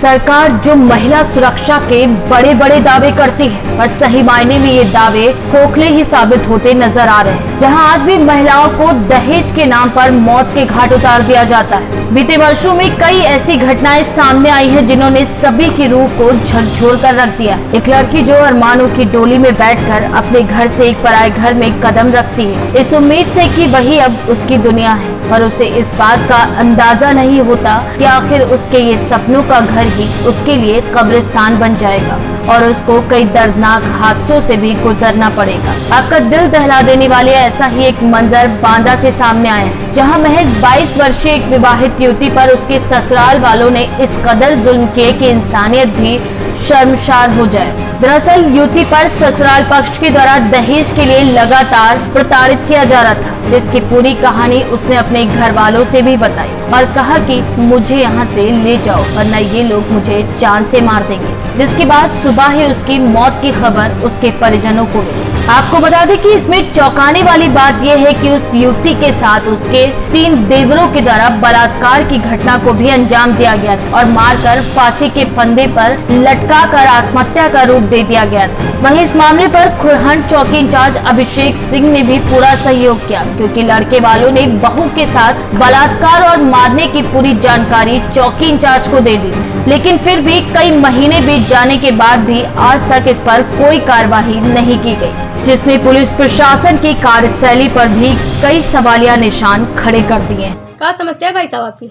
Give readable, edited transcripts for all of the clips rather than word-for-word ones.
सरकार जो महिला सुरक्षा के बड़े बड़े दावे करती है, पर सही मायने में ये दावे खोखले ही साबित होते नजर आ रहे हैं। जहां आज भी महिलाओं को दहेज के नाम पर मौत के घाट उतार दिया जाता है। बीते वर्षों में कई ऐसी घटनाएं सामने आई हैं जिन्होंने सभी की रूह को झकझोर कर रख दिया। एक लड़की जो अरमानों की डोली में बैठकर अपने घर से एक पराये घर में कदम रखती है, इस उम्मीद से कि वही अब उसकी दुनिया है, पर उसे इस बात का अंदाजा नहीं होता कि आखिर उसके ये सपनों का घर ही उसके लिए कब्रिस्तान बन जाएगा और उसको कई दर्दनाक हादसों से भी गुजरना पड़ेगा। आपका दिल दहला देने वाले ऐसा ही एक मंजर बांदा से सामने आया है, जहां महज 22 वर्षीय एक विवाहित युवती पर उसके ससुराल वालों ने इस कदर जुल्म किए कि इंसानियत भी शर्मसार हो जाए। दरअसल युवती पर ससुराल पक्ष के द्वारा दहेज के लिए लगातार प्रताड़ित किया जा रहा था, जिसकी पूरी कहानी उसने अपने घर वालों से भी बताई और कहा कि मुझे यहाँ से ले जाओ वरना ये लोग मुझे जान से मार देंगे। जिसके बाद सुबह ही उसकी मौत की खबर उसके परिजनों को मिली। आपको बता दें कि इसमें चौंकाने वाली बात यह है कि उस युवती के साथ उसके 3 देवरों के द्वारा बलात्कार की घटना को भी अंजाम दिया गया था और मारकर फांसी के फंदे पर लटका कर आत्महत्या का रूप दे दिया गया था। वहीं इस मामले पर खुरहन चौकी इंचार्ज अभिषेक सिंह ने भी पूरा सहयोग किया, क्योंकि लड़के वालों ने बहू के साथ बलात्कार और मारने की पूरी जानकारी चौकी इंचार्ज को दे दी। लेकिन फिर भी कई महीने बीत जाने के बाद भी आज तक इस पर कोई कार्रवाई नहीं की गई, जिसने पुलिस प्रशासन की कार्यशैली पर भी कई सवालिया निशान खड़े कर दिए। क्या समस्या है भाई साहब आपकी?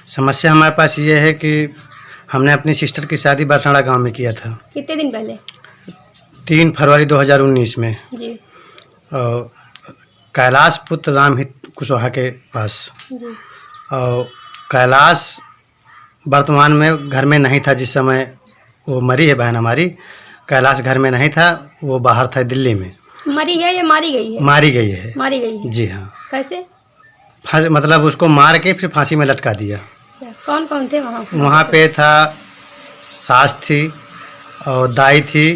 समस्या हमारे पास ये है कि हमने अपनी सिस्टर की शादी बरसाड़ा गांव में किया था। कितने दिन पहले? 3 फरवरी 2019 में जी कैलाश पुत्र रामहित कुशवाहा के पास। जी। और कैलाश वर्तमान में घर में नहीं था जिस समय वो मरी है बहन हमारी। कैलाश घर में नहीं था, वो बाहर था दिल्ली में। मरी है या मारी गई है? मारी गई है। मारी गई है। जी हाँ। कैसे? मतलब उसको मार के फिर फांसी में लटका दिया। कौन कौन थे वहाँ? वहाँ पे था सास थी और दाई थी,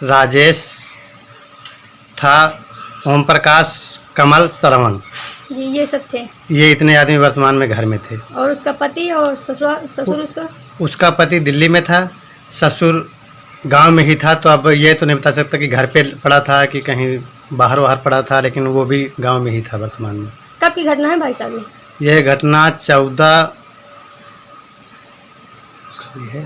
राजेश था, ओम प्रकाश, कमल, श्रवण। जी ये सब थे। ये इतने आदमी वर्तमान में घर में थे। और उसका पति और ससुर उसका पति दिल्ली में था, ससुर गांव में ही था। तो अब ये तो नहीं बता सकता कि घर पे पड़ा था कि कहीं बाहर पड़ा था, लेकिन वो भी गांव में ही था वर्तमान में। कब की घटना है भाई साहब? ये घटना 14 है,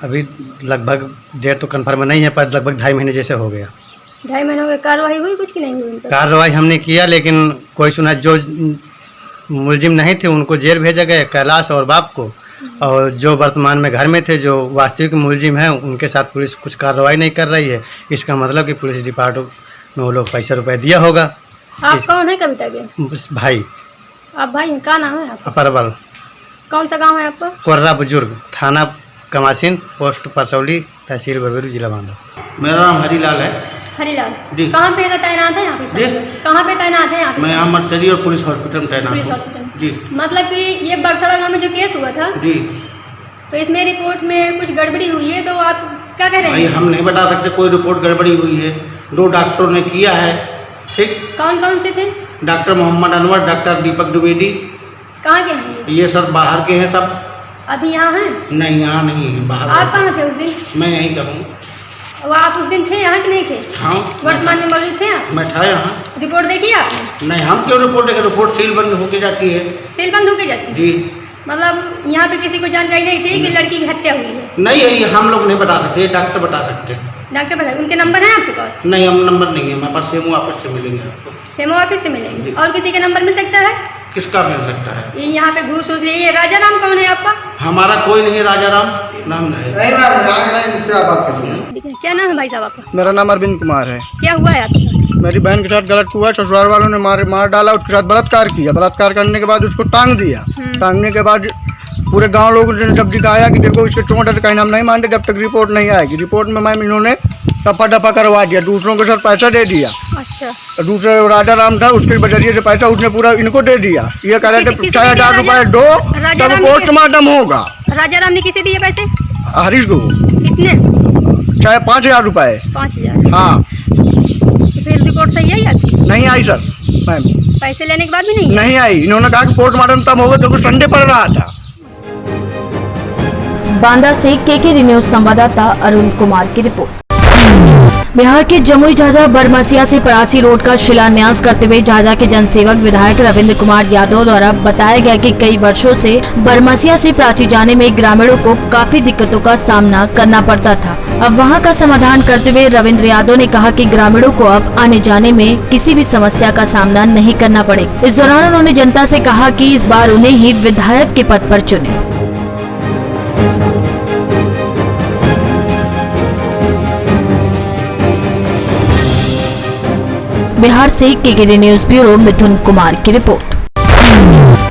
अभी लगभग डेट तो कंफर्म नहीं है, पर लगभग 2.5 महीने जैसे हो गया। 2.5 महीने हो गए। कार्रवाई हुई कुछ की नहीं हुई? कार्रवाई हमने किया, लेकिन कोई सुना जो मुलजिम नहीं थे उनको जेल भेजा गया, कैलाश और बाप को। और जो वर्तमान में घर में थे, जो वास्तविक मुलजिम हैं, उनके साथ पुलिस कुछ कार्रवाई नहीं कर रही है। इसका मतलब कि पुलिस डिपार्टमेंट में वो लोग पैसा रुपये दिया होगा। आप कौन है कविता के? भाई। आप भाई हैं? क्या नाम है आपका? परवल। कौन सा गाँव है आपका? कोर्रा बुजुर्ग, थाना कमासिन, पोस्ट परसौली, तहसील बबेरू, जिला बांदा। मेरा नाम हरीलाल है। हरीलाल जी। कहाँ पे तैनात है यहाँ पे? जी। कहाँ पे तैनात है यहाँ पे? मैं यहाँ मर्चरी और पुलिस हॉस्पिटल में तैनात पुलिस हूँ। हॉस्पिटल। जी। मतलब कि ये बरसाड़ा गाँव में जो केस हुआ था, जी, तो इसमें रिपोर्ट में कुछ गड़बड़ी हुई है, तो आप क्या कह रहे भाई हैं? हम नहीं बता सकते कोई रिपोर्ट गड़बड़ी हुई है। 2 डॉक्टरों ने किया है। ठीक। कौन कौन से थे? डॉक्टर मोहम्मद अनवर, डॉक्टर दीपक द्विवेदी। कहाँ के हैं ये सब बाहर के हैं सब। अभी यहाँ हैं? नहीं, यहाँ नहीं है, बाहर। आप कहाँ थे उस दिन? मैं यहीं का हूँ। वो आप उस दिन थे यहाँ कि नहीं थे? हाँ। वर्तमान में मौजूद थे आप? मैं था यहाँ। रिपोर्ट देखी आपने? नहीं, हम क्यों रिपोर्ट देखें? रिपोर्ट सील बंद होके जाती है। सील बंद होके जाती है? जी। मतलब यहाँ पे किसी को जानकारी नहीं थी कि लड़की की हत्या हुई है? नहीं, यही हम लोग नहीं बता सकते, डॉक्टर बता सकते हैं। डॉक्टर बताए। उनके नंबर है आपके पास? नहीं, हम नंबर नहीं है हमारे पास। सेमो ऑफिस से मिलेंगे आपको। सेमो ऑफिस से मिलेंगे। और किसी का नंबर मिल सकता है? किसका मिल सकता है? ये यहाँ पे घूस घूस ये राजा राम कौन है आपका? हमारा कोई नहीं है, राजा राम नाम नहीं। क्या नाम है भाई साहब आपका? मेरा नाम अरविंद कुमार है। क्या हुआ है आपके साथ? मेरी बहन के साथ गलत हुआ। ससुराल वालों ने मार डाला, उसके साथ बलात्कार किया। बलात्कार करने के बाद उसको टांग दिया। टांगने के बाद पूरे गांव लोगों ने जब दिखाया कि देखो इसके चोट है, तो कहीं हम नहीं मानते जब तक रिपोर्ट नहीं आएगी। रिपोर्ट में मैम इन्होंने टपा टपा करवा दिया, दूसरों के साथ पैसा दे दिया। अच्छा। दूसरे राजा राम था, उसके बजरिए से पैसा उसने पूरा इनको दे दिया। ये कह रहे थे 6,000 रुपये दो तब पोस्टमार्टम होगा। राजा राम ने किसे दिए पैसे? हरीश को। कितने? 5,000 रुपये। 5,000? हाँ। फिर रिपोर्ट सही आई आपकी? नहीं आई सर मैम। पैसे लेने के बाद भी नहीं आई? इन्होंने कहा कि पोस्टमार्टम तब होगा जब संडे पड़ रहा था। बांदा से केकेडी न्यूज संवाददाता अरुण कुमार की रिपोर्ट। बिहार के जमुई झाझा बरमसिया से परासी रोड का शिलान्यास करते हुए झाझा के जनसेवक विधायक रविंद्र कुमार यादव द्वारा बताया गया कि कई वर्षों से बरमसिया से प्राची जाने में ग्रामीणों को काफी दिक्कतों का सामना करना पड़ता था। अब वहां का समाधान करते हुए रविंद्र यादव ने कहा कि ग्रामीणों को अब आने जाने में किसी भी समस्या का सामना नहीं करना पड़े। इस दौरान उन्होंने जनता से कहा कि इस बार उन्हें ही विधायक के पद पर चुने। बिहार से केकेडी न्यूज ब्यूरो मिथुन कुमार की रिपोर्ट।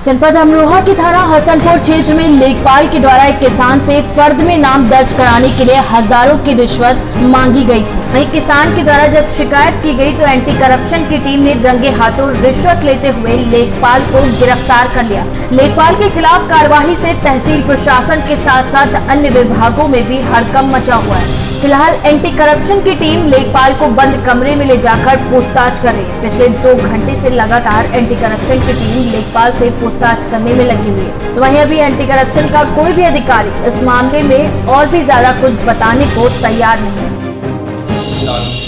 जनपद अमरोहा की थाना हसनपुर क्षेत्र में लेखपाल के द्वारा एक किसान से फर्द में नाम दर्ज कराने के लिए हजारों की रिश्वत मांगी गई थी। वहीं किसान के द्वारा जब शिकायत की गई तो एंटी करप्शन की टीम ने रंगे हाथों रिश्वत लेते हुए लेखपाल को गिरफ्तार कर लिया। लेखपाल के खिलाफ कार्रवाई से तहसील प्रशासन के साथ साथ अन्य विभागों में भी हड़कंप मचा हुआ है। फिलहाल एंटी करप्शन की टीम लेखपाल को बंद कमरे में ले जाकर पूछताछ कर रही है। पिछले 2 घंटे से लगातार एंटी करप्शन की टीम लेखपाल से पूछताछ करने में लगी हुई है। तो वहीं अभी एंटी करप्शन का कोई भी अधिकारी इस मामले में और भी ज्यादा कुछ बताने को तैयार नहीं है।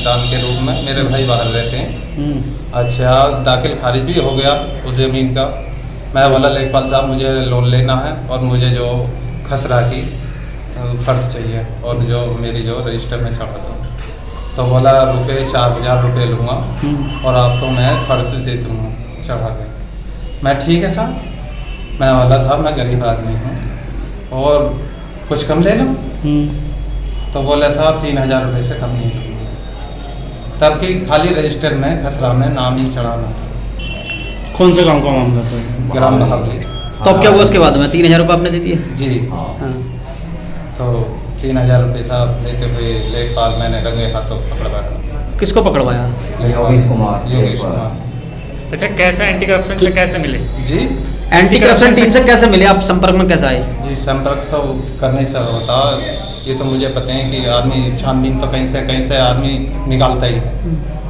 दान के रूप में मेरे भाई बाहर रहते हैं। अच्छा, दाखिल खारिज भी हो गया उस जमीन का। मैं बोला लेखपाल साहब मुझे लोन लेना है और मुझे जो खसरा की फर्ज चाहिए और जो मेरी जो रजिस्टर में छापा था, तो बोला रुपये 4000 रुपये लूँगा और आपको मैं फर्ज दे दूँगा चढ़ा के। मैं ठीक है साहब, मैं बोला साहब मैं गरीब आदमी हूँ और कुछ कम ले लो। तो बोले साहब 3000 रुपये से कम नहीं लूँगा। तब कि खाली रजिस्टर में खसरा में नाम ही चढ़ाना था। कौन से गांव का मामला था? ग्राम बहावली। तो अब क्या हुआ उसके बाद में? 3000 रुपये आपने दे दिए? जी हाँ। तो 3000 रुपये साहब देते हुए लेखपाल मैंने रंगे हाथों पकड़वाया। किसको पकड़वाया? योगेश कुमार। अच्छा, कैसे एंटी करप्शन से कैसे मिले? जी, एंटी करप्शन टीम से कैसे मिले? आप संपर्क में कैसे आए? जी संपर्क तो करने से होता, ये तो मुझे पता है कि आदमी छानबीन तो कहीं से आदमी निकालता ही।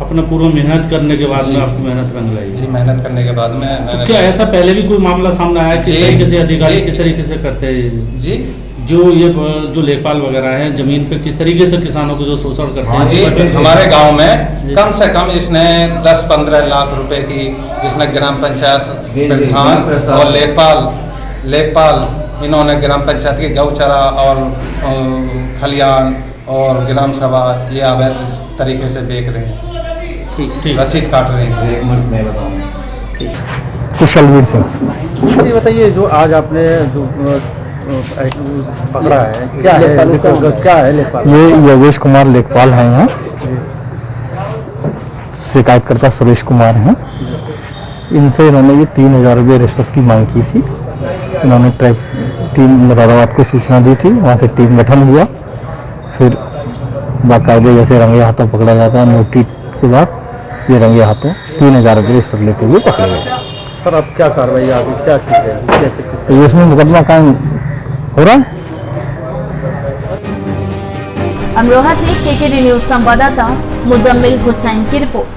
अपना पूरा मेहनत करने के बाद में आपको मेहनत रंग लाई? जी, मेहनत करने के बाद में मैंने। क्या ऐसा पहले भी कोई मामला सामने आया किस तरीके से अधिकारी किस तरीके से करते हैं? जी, जो लेखपाल वगैरह हैं जमीन पे किस तरीके से किसानों को जो शोषण करते हैं? जी, हमारे गांव में कम से कम इसने 10-15 लाख रुपए की इसने ग्राम पंचायत प्रधान और लेखपाल इन्होंने ग्राम पंचायत की गौचारा और खलियान और ग्राम सभा ये अवैध तरीके से देख रहे हैं। ठीक, रसीद काट रहे हैं। एक मिनट में बताऊँ। कुशलवीर सिंह। ये बताइए, जो आज आपने जो पकड़ा है क्या है लेखपाल? ये योगेश कुमार लेखपाल हैं यहाँ। शिकायतकर्ता सुरेश कुमार हैं। इनसे इन्होंने ये 3000 रुपये रिश्वत की मांग की थी। इन्होंने टीम मुरादाबाद को सूचना दी थी, वहाँ से टीम गठन हुआ। फिर बाकायदे जैसे रंगे हाथों पकड़ा जाता है नोटिस के बाद ये रंगे हाथों 3000 रुपये रिश्वत लेते हुए पकड़े गए। सर, अब क्या कार्रवाई आगे क्या की है? कैसे तो इसमें मुकदमा कायम हो रहा है। अमरोहा से केकेडी न्यूज संवाददाता मुजम्मिल हुसैन की रिपोर्ट।